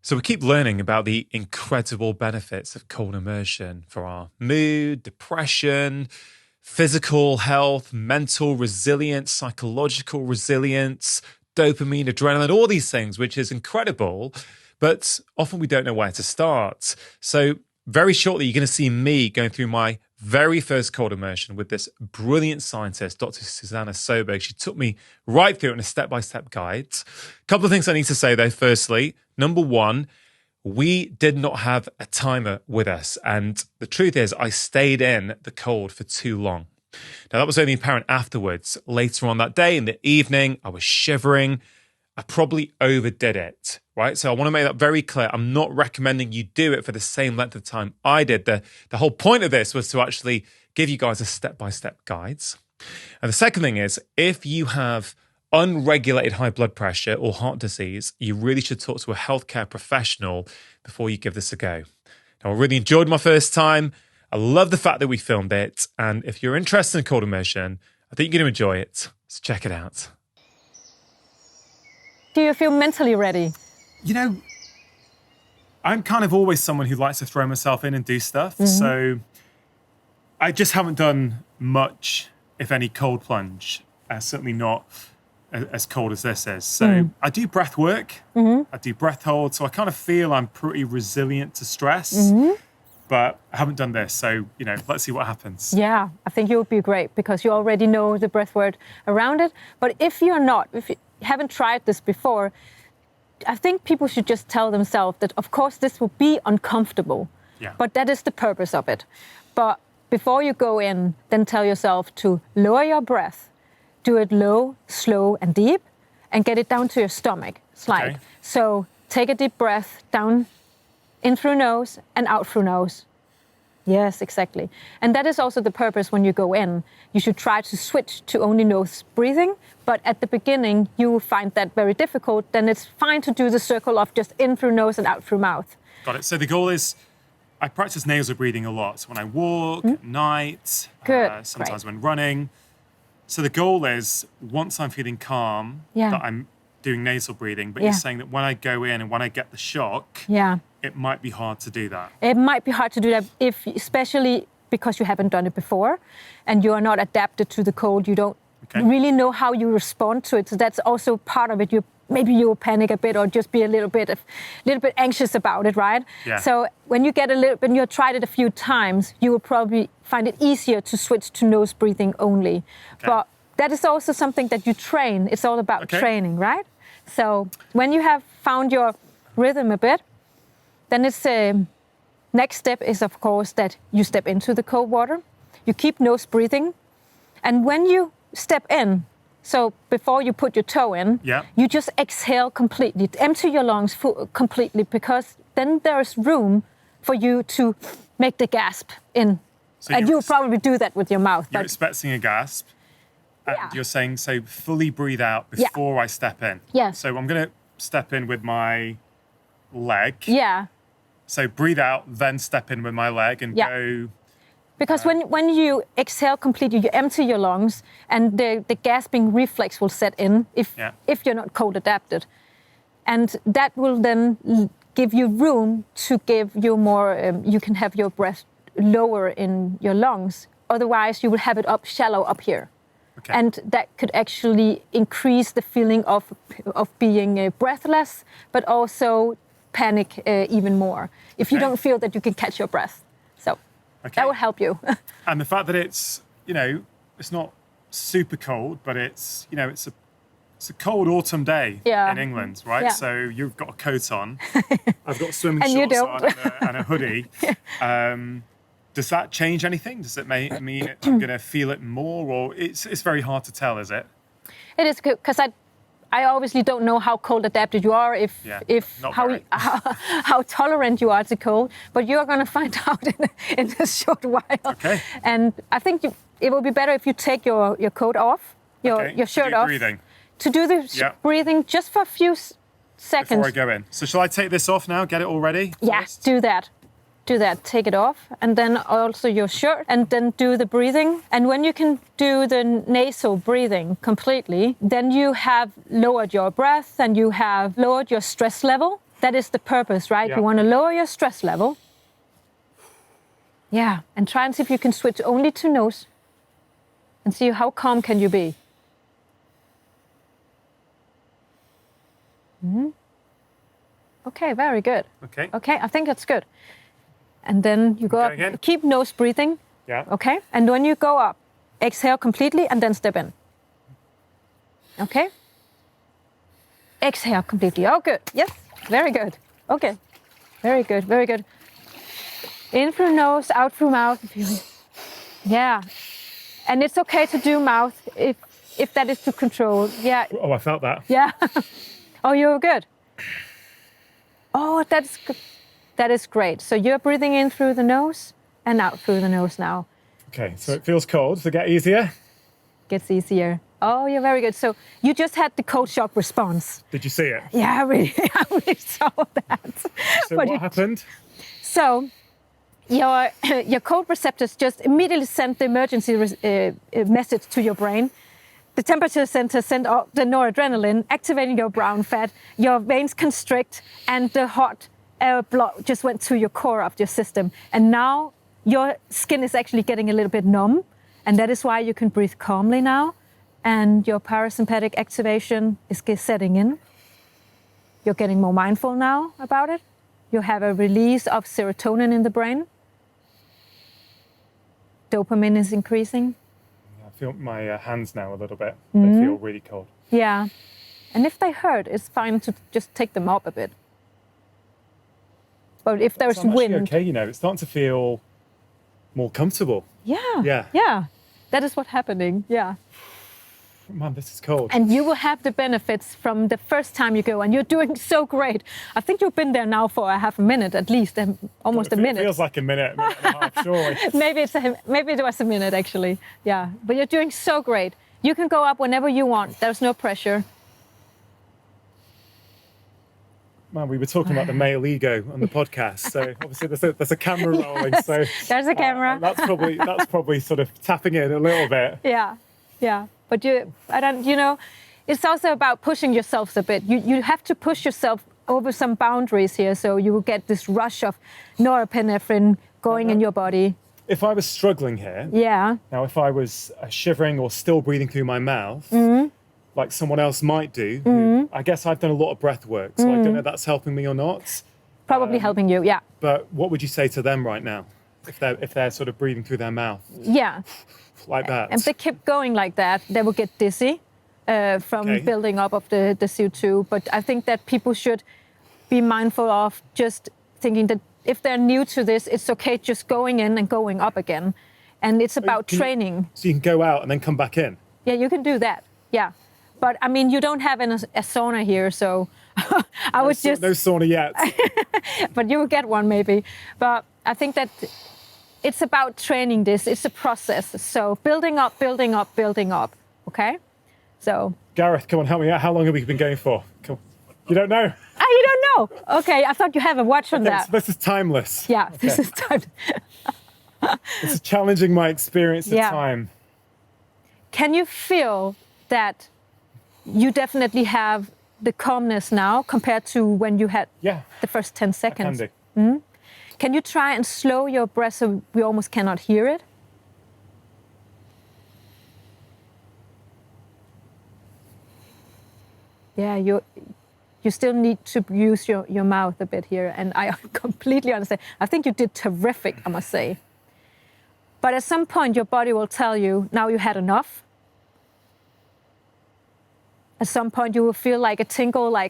So we keep learning about the incredible benefits of cold immersion for our mood, depression, physical health, mental resilience, psychological resilience, dopamine, adrenaline, all these things, which is incredible. But often we don't know where to start. So very shortly, you're going to see me going through my very first cold immersion with this brilliant scientist, Dr Susanna Søberg. She took me right through it in a step-by-step guide. A couple of things I need to say, though. Firstly, number one, we did not have a timer with us. And the truth is, I stayed in the cold for too long. Now, that was only apparent afterwards. Later on that day, in the evening, I was shivering. I probably overdid it, right? So I want to make that very clear. I'm not recommending you do it for the same length of time I did. The whole point of this was to actually give you guys a step-by-step guides. And the second thing is, if you have unregulated high blood pressure or heart disease, you really should talk to a healthcare professional before you give this a go. Now, I really enjoyed my first time. I love the fact that we filmed it. And if you're interested in cold immersion, I think you're going to enjoy it. So check it out. Do you feel mentally ready? You know, I'm kind of always someone who likes to throw myself in and do stuff. So I just haven't done much, if any, cold plunge. Certainly not as cold as this is. So I do breath work. I do breath hold. So I kind of feel I'm pretty resilient to stress. But I haven't done this. So, you know, let's see what happens. Yeah, I think you'll be great because you already know the breath work around it. But if you haven't tried this before, I think people should just tell themselves that, of course, this will be uncomfortable, but that is the purpose of it. But before you go in, then tell yourself to lower your breath, do it low, slow, and deep, and get it down to your stomach. Slide. So take a deep breath down, in through nose and out through nose. Yes, exactly. And that is also the purpose when you go in. You should try to switch to only nose breathing, but at the beginning you will find that very difficult. Then it's fine to do the circle of just in through nose and out through mouth. Got it. So the goal is, I practice nasal breathing a lot. So when I walk, at night, sometimes when running. So the goal is, once I'm feeling calm, that I'm doing nasal breathing, but you're saying that when I go in and when I get the shock, it might be hard to do that. It might be hard to do that, especially because you haven't done it before and you are not adapted to the cold. You don't really know how you respond to it. So that's also part of it. Maybe you'll panic a bit or just be a little bit anxious about it, right? Yeah. So when you have tried it a few times, you will probably find it easier to switch to nose breathing only. But that is also something that you train. It's all about training, right? So when you have found your rhythm a bit, then it's next step is, of course, that you step into the cold water. You keep nose breathing. And when you step in, so before you put your toe in, you just exhale completely. Empty your lungs completely, because then there's room for you to make the gasp in. So and you'll probably do that with your mouth. You're expecting a gasp. And you're saying, so fully breathe out before I step in. Yeah. So I'm going to step in with my leg. Yeah. So breathe out, then step in with my leg and go. Because when you exhale completely, you empty your lungs and the gasping reflex will set in if you're not cold adapted. And that will then give you room to give you more, you can have your breath lower in your lungs. Otherwise, you will have it shallow up here. And that could actually increase the feeling of being breathless, but also panic even more if you don't feel that you can catch your breath. So that will help you. And the fact that it's, it's not super cold, but it's, it's a cold autumn day in England, right? Yeah. So you've got a coat on. I've got swimming shorts on and a hoodie. Does that change anything? Does it mean I'm going to feel it more, or it's very hard to tell, is it? It is, because I obviously don't know how cold adapted you are, how tolerant you are to cold, but you're going to find out in a short while. Okay. And I think it will be better if you take your coat off, your shirt off. Breathing. To do the breathing just for a few seconds. Before I go in. So shall I take this off now, get it all ready? Yes, do that. Take it off, and then also your shirt, and then do the breathing. And when you can do the nasal breathing completely, then you have lowered your breath and you have lowered your stress level. that is the purpose, right? Yeah. You want to lower your stress level. Yeah, and try and see if you can switch only to nose and see how calm can you be. Okay, very good. Okay. Okay, I think that's good. And then you go up, again. keep nose breathing. Yeah. Okay, and when you go up, exhale completely and then step in. Okay. Exhale completely. Oh, good. Yes, very good. Okay, very good, very good. In through nose, out through mouth. Yeah, and it's okay to do mouth if that is to control. Yeah. Oh, I felt that. Yeah. Oh, you're good. Oh, that is great. So you're breathing in through the nose and out through the nose now. Okay, so it feels cold. Does it get easier? Gets easier. Oh, you're very good. So you just had the cold shock response. Did you see it? Yeah, I really saw that. So But what happened? So your cold receptors just immediately sent the emergency message to your brain. The temperature center sent out the noradrenaline, activating your brown fat. Your veins constrict, and the hot blood just went to your core of your system. And now your skin is actually getting a little bit numb, and that is why you can breathe calmly now. And your parasympathetic activation is setting in. You're getting more mindful now about it. You have a release of serotonin in the brain. Dopamine is increasing. I feel my hands now a little bit. They feel really cold. Yeah. And if they hurt, it's fine to just take them up a bit. But if there's I'm actually wind. okay, you know, it's starting to feel more comfortable. Yeah. Yeah. Yeah. That is what's happening. Yeah. Man, this is cold. And you will have the benefits from the first time you go, and you're doing so great. I think you've been there now for a half a minute at least, almost a minute. It feels like a minute and a half, surely. Maybe it was a minute actually. Yeah, but you're doing so great. You can go up whenever you want. There's no pressure. Man, we were talking about the male ego on the podcast, so obviously there's a camera rolling. So there's a camera. That's probably sort of tapping in a little bit. Yeah, yeah. But it's also about pushing yourselves a bit. You have to push yourself over some boundaries here, so you will get this rush of norepinephrine going in your body. If I was struggling here, now if I was shivering or still breathing through my mouth, like someone else might do, I guess I've done a lot of breath work, so I don't know if that's helping me or not. Probably helping you, yeah. But what would you say to them right now, if they're sort of breathing through their mouth? Yeah. Like that. And if they keep going like that, they will get dizzy from building up of the CO2. But I think that people should be mindful of just thinking that if they're new to this, it's okay just going in and going up again. And it's about training. So you can go out and then come back in? Yeah, you can do that. Yeah. But I mean, you don't have a sauna here, so I was just... No sauna yet. But you will get one maybe. But I think that it's about training this. It's a process. So building up, building up, building up. Okay? So... Gareth, come on, help me out. How long have we been going for? Come on. You don't know? You don't know? Okay, I thought you have a watch on that. So this is timeless. Yeah, this is time. This is challenging my experience of time. Can you feel that you definitely have the calmness now compared to when you had the first 10 seconds? I can do. Can you try and slow your breath so we almost cannot hear it? Yeah, you still need to use your mouth a bit here, and I completely understand. I think you did terrific, I must say. But at some point, your body will tell you, now you had enough. At some point, you will feel like a tingle, a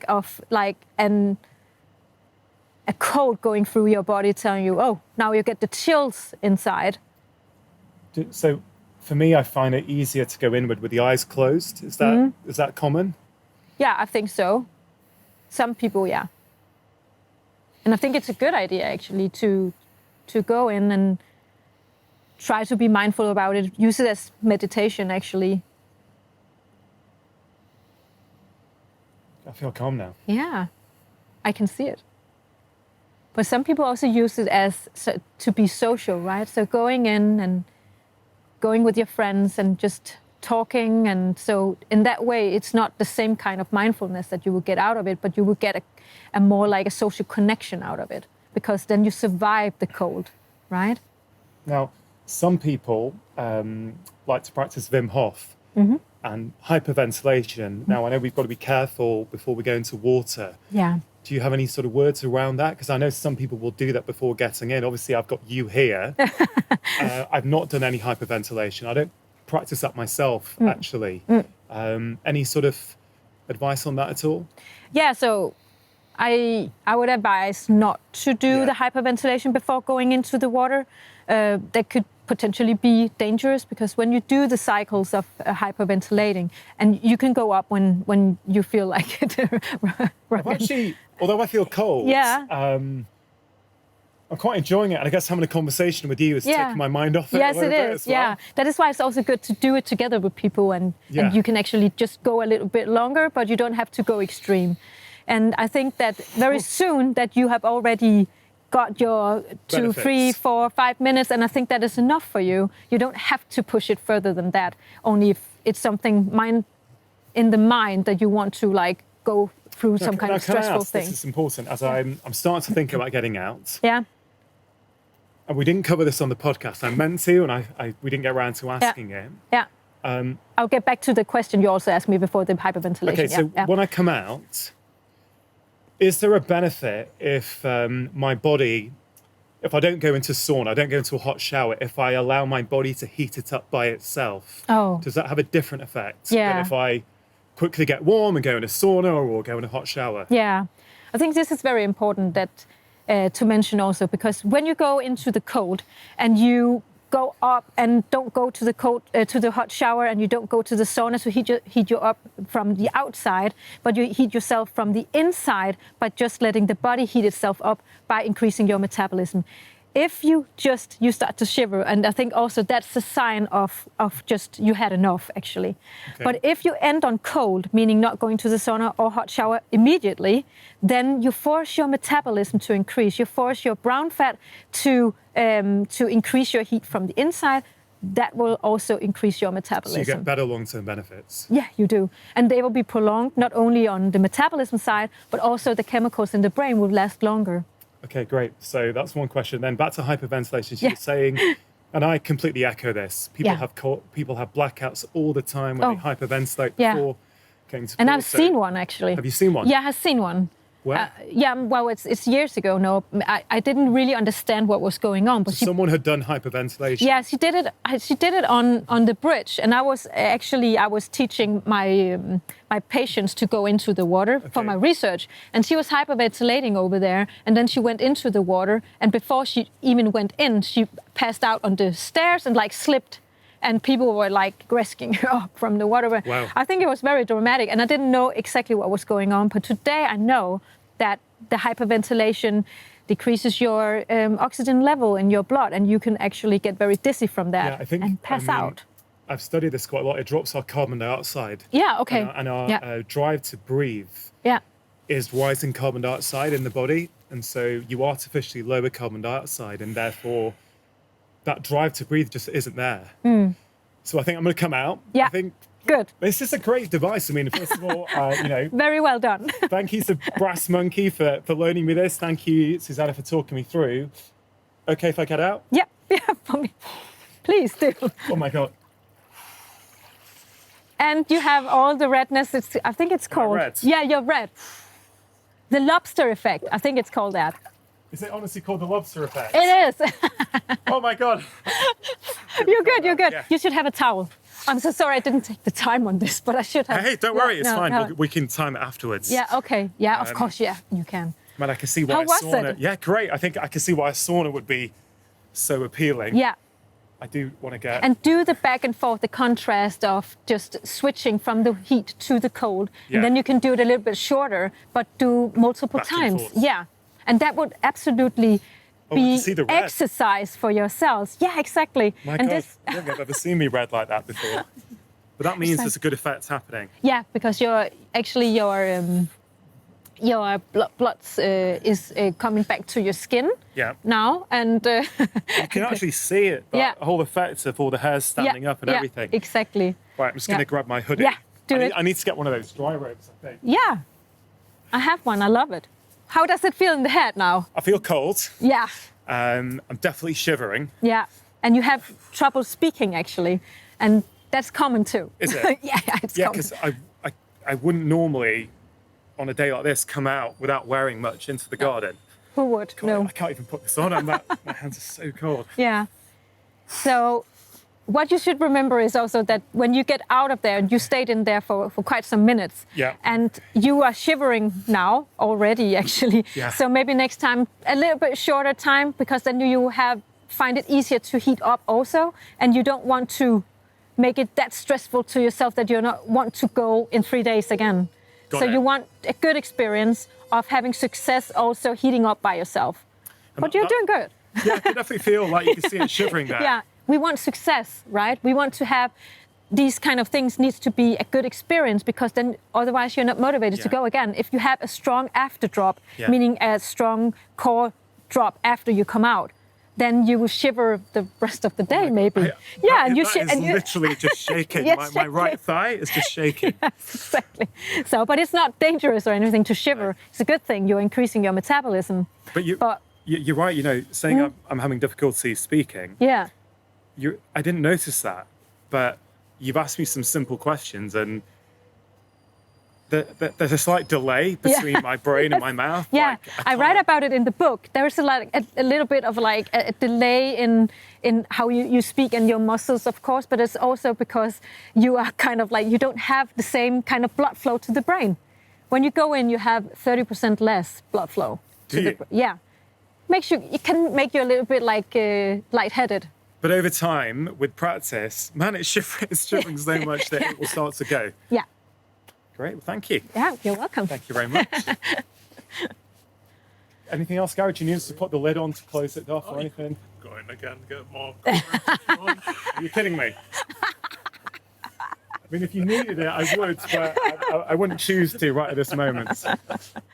cold going through your body, telling you, oh, now you get the chills inside. So, for me, I find it easier to go inward with the eyes closed. Is that common? Yeah, I think so. Some people, yeah. And I think it's a good idea, actually, to go in and try to be mindful about it. Use it as meditation, actually. I feel calm now. Yeah, I can see it. But some people also use it as to be social, right? So going in and going with your friends and just talking, and so in that way it's not the same kind of mindfulness that you will get out of it, but you will get a more like a social connection out of it, because then you survive the cold, right? Now, some people like to practice Wim Hof and hyperventilation. Now, I know we've got to be careful before we go into water. Yeah. Do you have any sort of words around that? Because I know some people will do that before getting in. Obviously, I've got you here. I've not done any hyperventilation. I don't practice that myself, actually. Any sort of advice on that at all? Yeah, so I would advise not to do the hyperventilation before going into the water. That could potentially be dangerous, because when you do the cycles of hyperventilating, and you can go up when you feel like it. Actually, although I feel cold, I'm quite enjoying it. And I guess having a conversation with you is taking my mind off it. Yes, a little it bit is. as well. That is why it's also good to do it together with people, and you can actually just go a little bit longer, but you don't have to go extreme. And I think that very soon that you have already got your 2, 3, 4, 5 minutes, and I think that is enough for you. You don't have to push it further than that, only if it's something in the mind that you want to like go through some kind of stressful thing. This is important, as I'm starting to think about getting out. Yeah. And we didn't cover this on the podcast. I meant to, and we didn't get around to asking it. Yeah. I'll get back to the question you also asked me before the hyperventilation. Okay, so when I come out, is there a benefit if my body, if I don't go into sauna, I don't go into a hot shower, if I allow my body to heat it up by itself? Oh. Does that have a different effect Yeah. than if I quickly get warm and go in a sauna or go in a hot shower? Yeah, I think this is very important to mention also, because when you go into the cold and you go up and don't go to the hot shower, and you don't go to the sauna to heat you up from the outside, but you heat yourself from the inside by just letting the body heat itself up by increasing your metabolism. If you start to shiver, and I think also that's a sign of just you had enough, actually. Okay. But if you end on cold, meaning not going to the sauna or hot shower immediately, then you force your metabolism to increase. You force your brown fat to increase your heat from the inside. That will also increase your metabolism. So you get better long-term benefits. Yeah, you do. And they will be prolonged, not only on the metabolism side, but also the chemicals in the brain will last longer. Okay, great. So that's one question. Then back to hyperventilation. You were saying, and I completely echo this, people have blackouts all the time when they hyperventilate before going to And I've seen one, actually. Have you seen one? Yeah, I've seen one. Where? Well, it's years ago. No, I didn't really understand what was going on. But someone had done hyperventilation. Yeah, she did it. She did it on the bridge, and I was teaching my patients to go into the water for my research, and she was hyperventilating over there, and then she went into the water, and before she even went in, she passed out on the stairs and like slipped. And people were like rescuing her up from the water. Wow. I think it was very dramatic, and I didn't know exactly what was going on. But today I know that the hyperventilation decreases your oxygen level in your blood, and you can actually get very dizzy from that and pass out. I've studied this quite a lot. It drops our carbon dioxide. Yeah, okay. And our drive to breathe is rising carbon dioxide in the body. And so you artificially lower carbon dioxide, and therefore that drive to breathe just isn't there. So I think I'm going to come out. Yeah, I think good. This is a great device. I mean, first of all, very well done. Thank you to Brass Monkey for loaning me this. Thank you, Susanna, for talking me through. Okay, if I get out? Yeah, for me. Please do. Oh my God. And you have all the redness. I think it's called. Red. Yeah, you're red. The lobster effect. I think it's called that. Is it honestly called the lobster effect? It is. Oh my God. You're good. Yeah. You should have a towel. I'm so sorry I didn't take the time on this, but I should have. Hey, don't worry, it's fine. No. We can time it afterwards. Yeah, okay. Yeah, of course, you can. Man, I can see why a sauna. Yeah, great. I think I can see why a sauna would be so appealing. Yeah. I do want to get... And do the back and forth, the contrast of just switching from the heat to the cold. Yeah. And then you can do it a little bit shorter, but do multiple times. Yeah. And that would absolutely be exercise for your cells. Yeah, exactly. My God, I don't think I've ever seen me red like that before. But that means there's a good effect happening. Yeah, because your blood is coming back to your skin now. And you can actually see it, the whole effect of all the hairs standing up and everything. Exactly. Right, I'm just going to grab my hoodie. Yeah, do it. I need to get one of those dry robes, I think. Yeah, I have one. I love it. How does it feel in the head now? I feel cold. Yeah. I'm definitely shivering. Yeah, and you have trouble speaking, actually. And that's common too. Is it? Yeah, it's common. because I wouldn't normally, on a day like this, come out without wearing much into the garden. Who would? God, No. I can't even put this on. My hands are so cold. Yeah. So what you should remember is also that when you get out of there, you stayed in there for quite some minutes. Yeah. And you are shivering now already, actually. Yeah. So maybe next time a little bit shorter time, because then you find it easier to heat up also, and you don't want to make it that stressful to yourself that you not want to go in 3 days again. Got So it. you want a good experience of having success also heating up by yourself. But you're doing good. Yeah, I can definitely feel like you can see it shivering there. Yeah, we want success, right? We want to have these kind of things needs to be a good experience, because then otherwise you're not motivated to go again. If you have a strong after drop, meaning a strong core drop after you come out, then you will shiver the rest of the day, maybe. That is literally just shaking. Yes, my right thigh is just shaking. Yes, exactly. So, but it's not dangerous or anything to shiver. It's a good thing. You're increasing your metabolism. But you're right. You know, saying I'm having difficulty speaking. Yeah. I didn't notice that, but you've asked me some simple questions, and there's a slight delay between my brain and my mouth. Yeah, like, I write about it in the book. There is a little bit of like a delay in how you speak and your muscles, of course, but it's also because you are kind of like, you don't have the same kind of blood flow to the brain. When you go in, you have 30% less blood flow. Yeah. It can make you a little bit like lightheaded. But over time, with practice, man, it's shivering so much that it will start to go. Yeah. Great, well, thank you. Yeah, you're welcome. Thank you very much. Anything else, Gary? Do you need us to put the lid on to close it off or anything? Go in again, get more coverage. Are you kidding me? I mean, if you needed it, I would, but I wouldn't choose to right at this moment.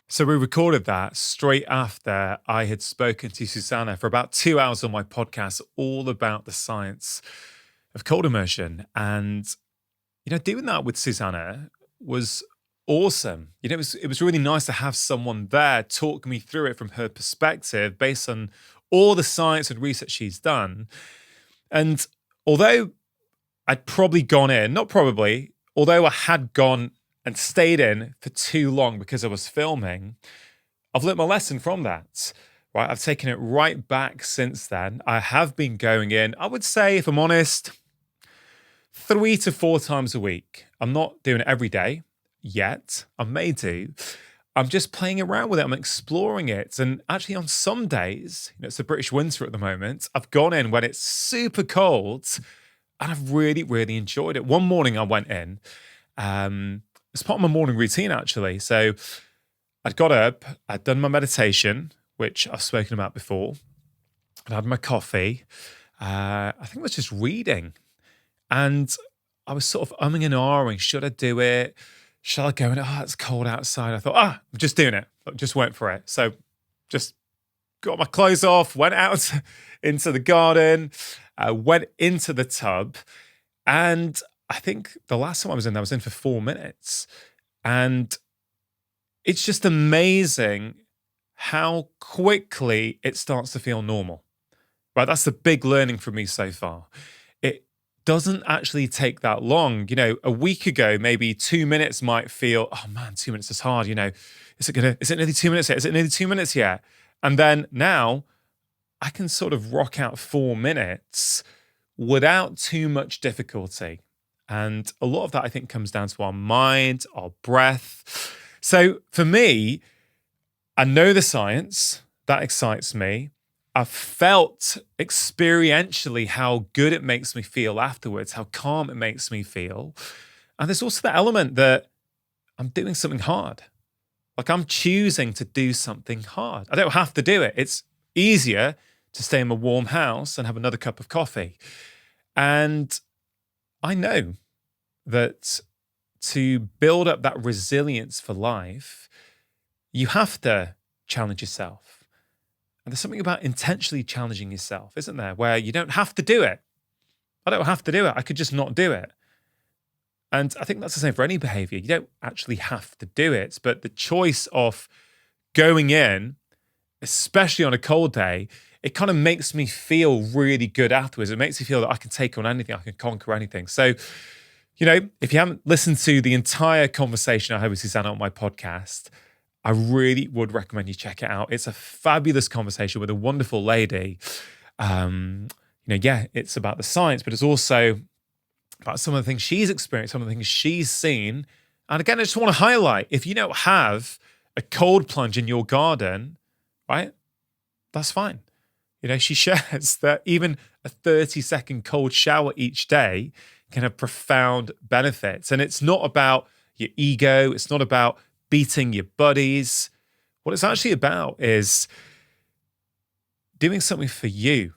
So we recorded that straight after I had spoken to Susanna for about 2 hours on my podcast, all about the science of cold immersion. And, you know, doing that with Susanna was awesome. You know, it was really nice to have someone there talk me through it from her perspective based on all the science and research she's done. And although I'd probably gone in, although I had gone and stayed in for too long because I was filming, I've learned my lesson from that, right? I've taken it right back since then. I have been going in, I would say, if I'm honest, 3 to 4 times a week. I'm not doing it every day yet. I may do. I'm just playing around with it. I'm exploring it. And actually on some days, you know, it's the British winter at the moment, I've gone in when it's super cold and I've really, really enjoyed it. One morning I went in, it's part of my morning routine actually. So I'd got up, I'd done my meditation, which I've spoken about before. I'd had my coffee. I think it was just reading. And I was sort of umming and ahhing. Should I do it? Shall I go in? Oh, it's cold outside. I thought, I'm just doing it. I just went for it. So just got my clothes off, went out into the garden, went into the tub. And I think the last time I was in for 4 minutes. And it's just amazing how quickly it starts to feel normal. Right? That's the big learning for me so far. It doesn't actually take that long. You know, a week ago, maybe 2 minutes might feel, oh man, 2 minutes is hard. You know, is it nearly 2 minutes yet? Is it nearly 2 minutes yet? And then now I can sort of rock out 4 minutes without too much difficulty. And a lot of that, I think, comes down to our mind, our breath. So for me, I know the science. That excites me. I've felt experientially how good it makes me feel afterwards, how calm it makes me feel. And there's also the element that I'm doing something hard. Like I'm choosing to do something hard. I don't have to do it. It's easier to stay in a warm house and have another cup of coffee. And I know that to build up that resilience for life, you have to challenge yourself. And there's something about intentionally challenging yourself, isn't there? Where you don't have to do it. I don't have to do it. I could just not do it. And I think that's the same for any behavior. You don't actually have to do it, but the choice of going in, especially on a cold day, it kind of makes me feel really good afterwards. It makes me feel that I can take on anything, I can conquer anything. So, if you haven't listened to the entire conversation I had with Susanna on my podcast, I really would recommend you check it out. It's a fabulous conversation with a wonderful lady. It's about the science, but it's also about some of the things she's experienced, some of the things she's seen. And again, I just want to highlight, if you don't have a cold plunge in your garden, right, that's fine. She shares that even a 30-second cold shower each day can have profound benefits. And it's not about your ego. It's not about beating your buddies. What it's actually about is doing something for you,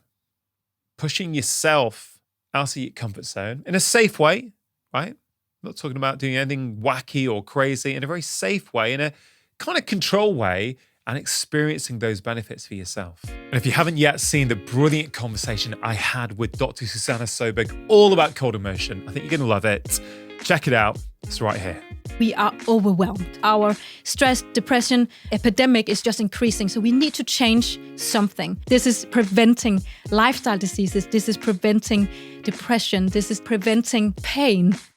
pushing yourself out of your comfort zone in a safe way, right? I'm not talking about doing anything wacky or crazy, in a very safe way, in a kind of control way, and experiencing those benefits for yourself. And if you haven't yet seen the brilliant conversation I had with Dr. Susanna Søberg all about cold immersion, I think you're going to love it. Check it out. It's right here. We are overwhelmed. Our stress, depression epidemic is just increasing. So we need to change something. This is preventing lifestyle diseases. This is preventing depression. This is preventing pain.